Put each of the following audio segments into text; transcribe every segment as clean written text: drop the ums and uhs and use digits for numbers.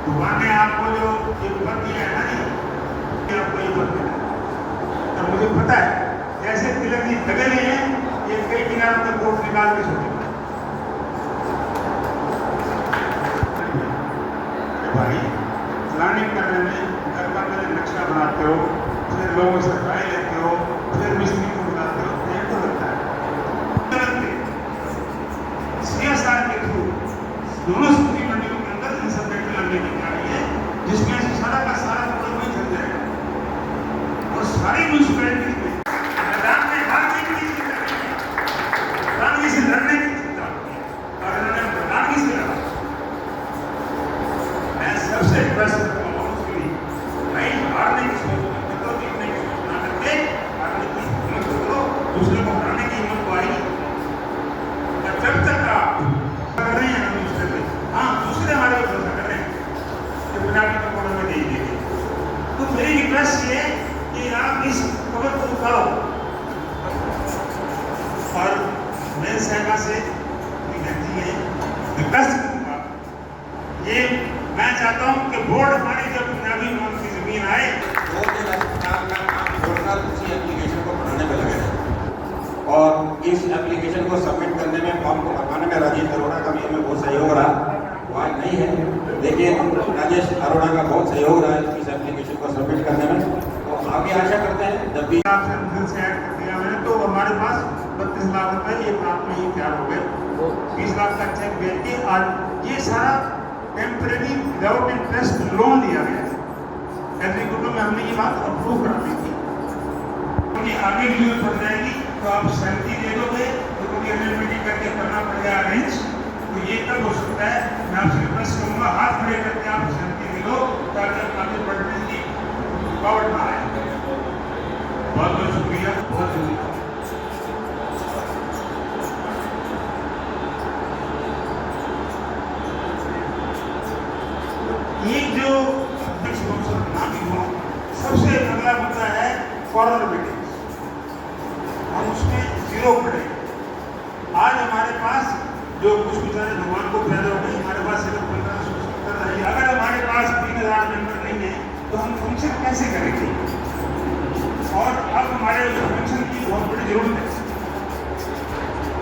भगवान ने आपको जो ये पद दिया है ना जी, आपको ये पद दिया है, तो मुझे पता है जैसे तिलक जी लगे हुए हैं, ये कई किनारों तक कोट निकाल के छोड़े भाई प्लानिंग करने में घर का पहले नक्शा बनाते हो, फिर लोगों से राय लेते हो, फिर मिस्त्री को बुलाते हो, ये तो लगता है CSR के थ्रू दोनों स्थिति मंडलों के अंदर इन सब बैठक लगने की तैयारी है, जिसमें से सारा का सारा प्रकल्प में चल जाएगा और सारी म्यूनिसिपैलिटी में मैदान में हर चीज की चिंता करेंगे, प्रधानगी से लड़ने की चिंता और इन्होंने प्रधानगी से लड़ा। मैं सबसे रिक्वेस्ट करता हूँ उसके लिए भाई हारने की सोच मत करो, जीतने की सोच ना करके हारने की हिम्मत करो, दूसरे को हराने की हिम्मत को आएगी। जब तक आप कर रहे हैं हम दूसरे पे, हाँ दूसरे हमारे पे भरोसा कर रहे हैं कि पंजाबी के कोडों में दे देंगे, तो मेरी रिक्वेस्ट ये कि आप इस खबर को उठाओ और मैं सहका से रिक्वेस्ट करूँगा, ये मैं चाहता हूँ कि बोर्ड हमारी जब पंजाबी नाम की जमीन आए 2 दिन अस्पताल का काम छोड़कर उसी एप्लीकेशन को बनाने में लगे थे और इस एप्लीकेशन को सबमिट करने में, फॉर्म को भरवाने में राजेश अरोड़ा का भी हमें बहुत सहयोग रहा। वो आज नहीं है, लेकिन राजेश अरोड़ा का बहुत सहयोग रहा है इस एप्लीकेशन को सबमिट करने में। तो आगे आशा करते हैं जब भी आपसे फिर से ऐड कर दिया मैंने, तो हमारे पास 32 लाख रुपए एक लाख में ही तैयार हो गए, 20 लाख का चेक भेज के आज ये सारा टेम्परेरी विदाउट इंटरेस्ट लोन दिया गया है। एग्रीकल्चर में हमने ये बात अप्रूव करा दी थी, क्योंकि आगे भी जरूरत पड़ जाएगी तो आप सहमति दे दोगे, तो क्योंकि हमें मीटिंग करके करना पड़ेगा अरेंज, तो ये तब हो सकता है। मैं आपसे रिक्वेस्ट करूँगा हाथ खड़े करके आप सहमति दे दो ताकि आगे बढ़ने की रुकावट ना आए। बहुत बहुत शुक्रिया, बहुत शुक्रिया। एक जो सबसे अगला मुद्दा है फॉरेन मीटिंग्स, हम उसमें 0 पड़े। आज हमारे पास जो कुछ बेचारे भगवान को पैदा हो गए, हमारे पास सिर्फ 1500 है। अगर हमारे पास 3000 मेंबर नहीं है तो हम फंक्शन कैसे करेंगे? और अब हमारे फंक्शन की बहुत बड़ी जरूरत है,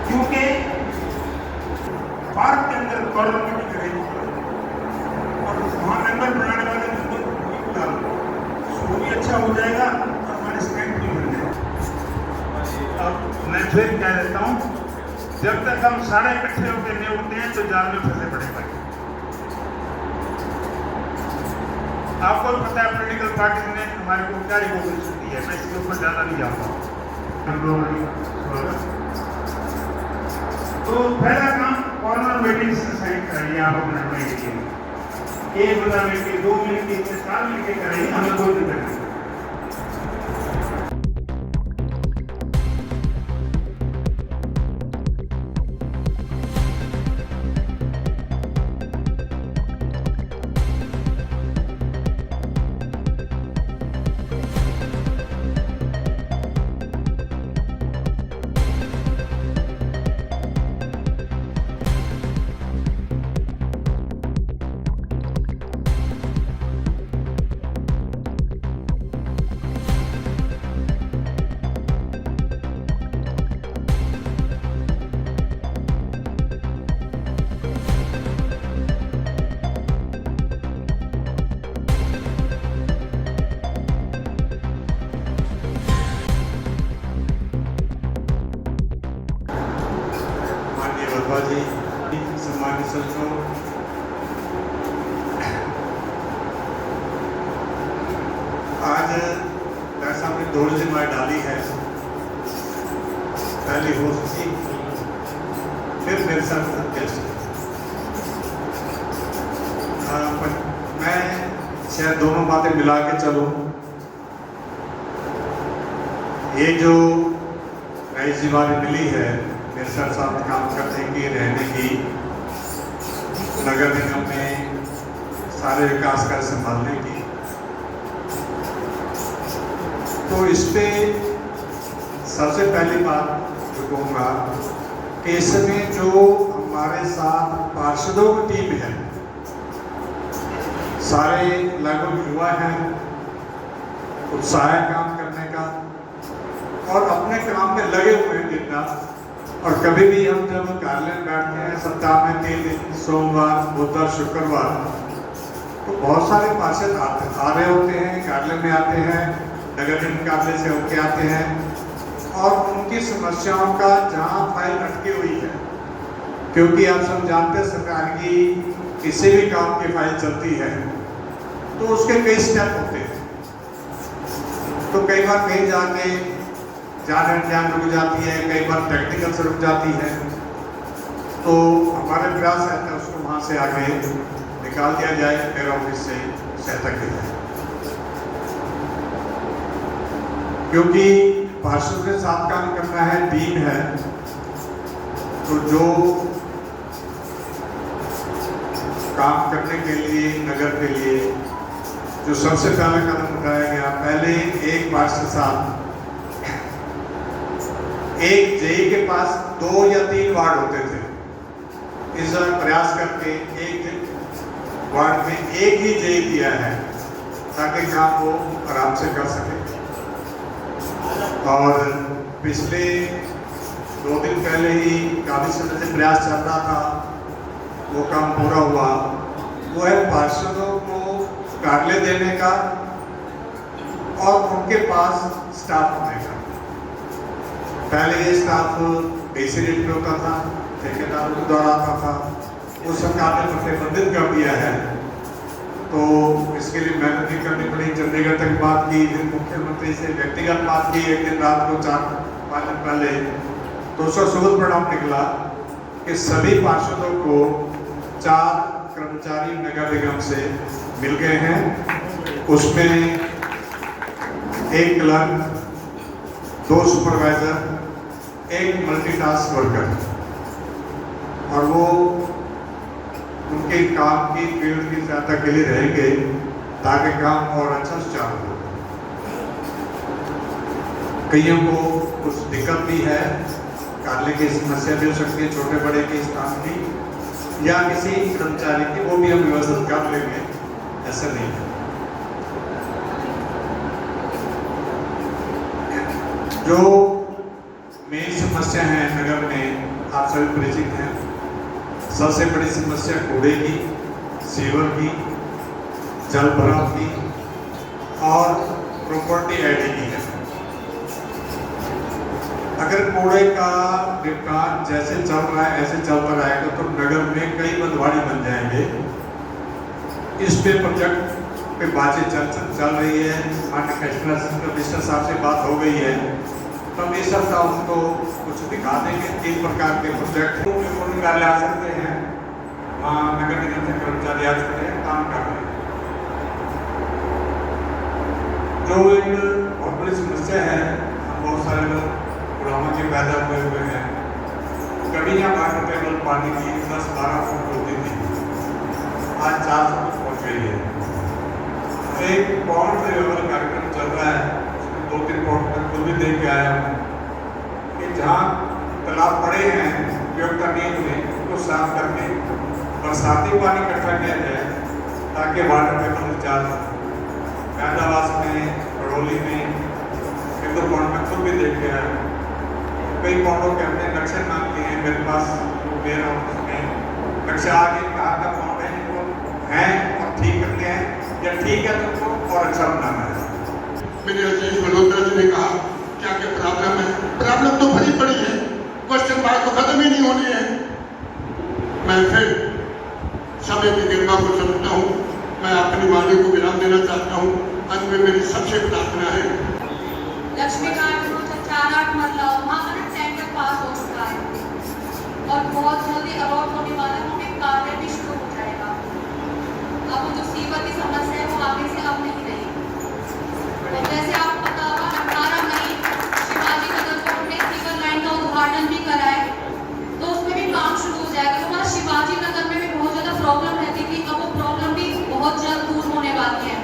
क्योंकि पार्क के अंदर फॉरेन मीटिंग करेंगे और वहाँ मेंबर बनाने वाले वो भी अच्छा हो जाएगा और हमारे स्टैंड भी मिल जाएगा। अब मैं फिर कह देता हूँ, जब तक हम सारे इकट्ठे होकर नहीं उठते हैं तो जाल में फंसे पड़े भाई। आपको भी पता है पॉलिटिकल पार्टी ने हमारे को क्या रिकॉग्निशन दी है, मैं इसके ऊपर ज़्यादा नहीं जाता हूँ। तो पहला काम फॉर्मल मीटिंग से साइन कराइए आप अपने लिए, 1 बंदा मिलकर 2 मिलकर 4 मिलकर कराइए, हमें कोई दिक्कत नहीं। जी, सम्मानित सदस्यों, आज डॉक्टर साहब ने 2 जिम्मेदारी डाली है। पहली हो सी, फिर मेरे साथ गेस्ट। मैं शायद दोनों बातें मिला के चलूँ। ये जो नई जिम्मेदारी मिली है मेरे साथ काम करने की, रहने की, नगर निगम में सारे विकास कार्य संभालने की, तो इस पे सबसे पहली बात जो कहूँगा कि इसमें जो हमारे साथ पार्षदों की टीम है, सारे लगभग युवा हैं, उत्साह है काम करने का और अपने काम में लगे हुए हैं दिन रात। और कभी भी हम जब कार्यालय में बैठते हैं सप्ताह में 3 दिन, सोमवार, बुधवार, शुक्रवार, तो बहुत सारे पार्षद आ रहे होते हैं, कार्यालय में आते हैं, नगर निगम कार्यालय से होके आते हैं और उनकी समस्याओं का जहाँ फाइल अटकी हुई है, क्योंकि आप सब जानते हैं सरकार की किसी भी काम की फाइल चलती है तो उसके कई स्टेप होते हैं। तो कई बार कहीं जाके जान रुक जाती है, कई बार टेक्निकल से रुक जाती है, तो हमारे प्रयास रहता है उसको वहाँ से आगे निकाल दिया जाए, मेरे ऑफिस से सहायता की जाए। क्योंकि पार्षद के साथ काम करना है, टीम है, तो जो काम करने के लिए नगर के लिए जो सबसे पहला कदम उठाया गया, पहले एक पार्षद साथ एक जेई के पास 2 या 3 वार्ड होते थे। इस प्रयास करके एक वार्ड में एक ही जेई दिया है ताकि काम वो आराम से कर सके। और पिछले 2 दिन पहले ही काफी समय से प्रयास चल रहा था, वो काम पूरा हुआ। वो है पार्षदों को कार्यालय देने का और उनके पास स्टाफ होने का। पहले ये स्टाफ डीसी रेट पे होता था, ठेकेदारों के द्वारा आता था, वो सरकार ने प्रतिबंधित कर दिया है। तो इसके लिए मेहनत भी करनी पड़ी। चंडीगढ़ तक बात की, फिर मुख्यमंत्री से व्यक्तिगत बात की एक दिन रात को 4-5 दिन पहले, तो उसका सुखद परिणाम निकला कि सभी पार्षदों को 4 कर्मचारी नगर निगम से मिल गए हैं। उसमें 1 क्लर्क, 2 सुपरवाइजर, 1 मल्टीटास्क वर्कर, और वो उनके काम की फील्ड की सहायता के लिए रहेंगे ताकि काम और अच्छा सुचारू हो। कईयों को कुछ दिक्कत भी है, कार्यालय की समस्या भी हो सकती है, छोटे बड़े के स्थान की या किसी कर्मचारी की, वो भी हम व्यवस्थित कर लेंगे, ऐसा नहीं है। जो मेन समस्या है नगर में, आप सभी परिचित हैं। सबसे बड़ी समस्या कूड़े की, सीवर की, जल भराव की और प्रॉपर्टी आईडी की है। अगर कूड़े का निपटान जैसे चल रहा है ऐसे चलता रहेगा तो नगर में कई बंधवाड़ी बन जाएंगे। इस पे प्रोजेक्ट पे बातें चल रही है, माननीय कमिश्नर साहब से बात हो गई है, तो हम इस सप्ताह उनको कुछ दिखा देंगे। 3 प्रकार के प्रोजेक्ट कार्यालय आ सकते हैं, वहाँ नगर निगम से कर्मचारी आ सकते हैं, काम कर रहे हैं। जो एक बहुत बड़ी समस्या है, हम बहुत सारे लोग बुढ़ावा के पैदा हुए हैं। कभी यहाँ वाटर टेबल पानी की 10-12 फुट होती थी, आज 400 फुट पहुँच गई है। एक पॉइंट लेवल कार्यक्रम चल रहा है, 2-3 पॉइंट तक खुद भी देख के आया हूँ कि जहाँ तालाब पड़े हैं उपयोग करने में, उनको साफ करके बरसाती पानी इकट्ठा किया जाए ताकि वाटर टेबल रिचार्ज हो। फैजाबाद में, बड़ौली में, एक 2 पॉइंट में खुद भी देख के आया हूँ। कई पॉइंटों के हमने नक्शे मांग लिए हैं, मेरे पास मेरा ऑफिस में नक्शा आगे कहा था पॉइंट है वो हैं और ठीक करते हैं, या ठीक है तो उनको और अच्छा बनाना है। मेरे अजीज मल्होत्रा जी ने कहा क्या क्या प्रॉब्लम है। प्रॉब्लम तो बड़ी बड़ी है, क्वेश्चन मार्क तो खत्म ही नहीं होनी है। मैं फिर समय की गरिमा को समझता हूँ। मैं अपनी वाणी को विराम देना चाहता हूँ। अंत में मेरी सबसे प्रार्थना है, लक्ष्मीकांत को 4-8 मरला वहाँ का ना टेंडर पास हो चुका है और बहुत जल्दी अलॉट होने वाला है, हमें कार्य भी शुरू हो जाएगा। अब जो सीवर की समस्या है वो आगे से अब नहीं रही। और जैसे आपको पता होगा 18 मई शिवाजी नगर को हमने सीवर लाइन का उद्घाटन भी करा है, तो उसमें भी काम शुरू हो जाएगा। तो हमारा शिवाजी नगर में भी बहुत ज़्यादा प्रॉब्लम रहती थी, अब वो प्रॉब्लम भी बहुत जल्द दूर होने वाली है।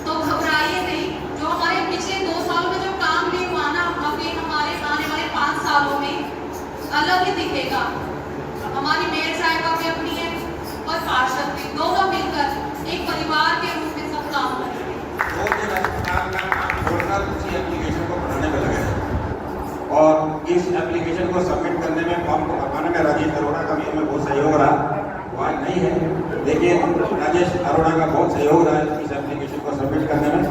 तो घबराइए नहीं, जो हमारे पिछले 2 सालों में जो काम नहीं हुआ ना, अभी हमारे आने वाले 5 सालों में अलग ही दिखेगा। हमारी मेयर साहिबा भी अपनी है और पार्षद भी, दोनों मिलकर एक परिवार के रूप में सब काम करेंगे। 2 दिन अस्पताल का काम छोड़कर उसी एप्लीकेशन को बनाने में लगे हैं और इस एप्लीकेशन को सबमिट करने में, फॉर्म को भरवाने में राजेश अरोड़ा का भी हमें बहुत सहयोग रहा। वो आज नहीं है, लेकिन राजेश अरोड़ा का बहुत सहयोग रहा है इस एप्लीकेशन को सबमिट करने में।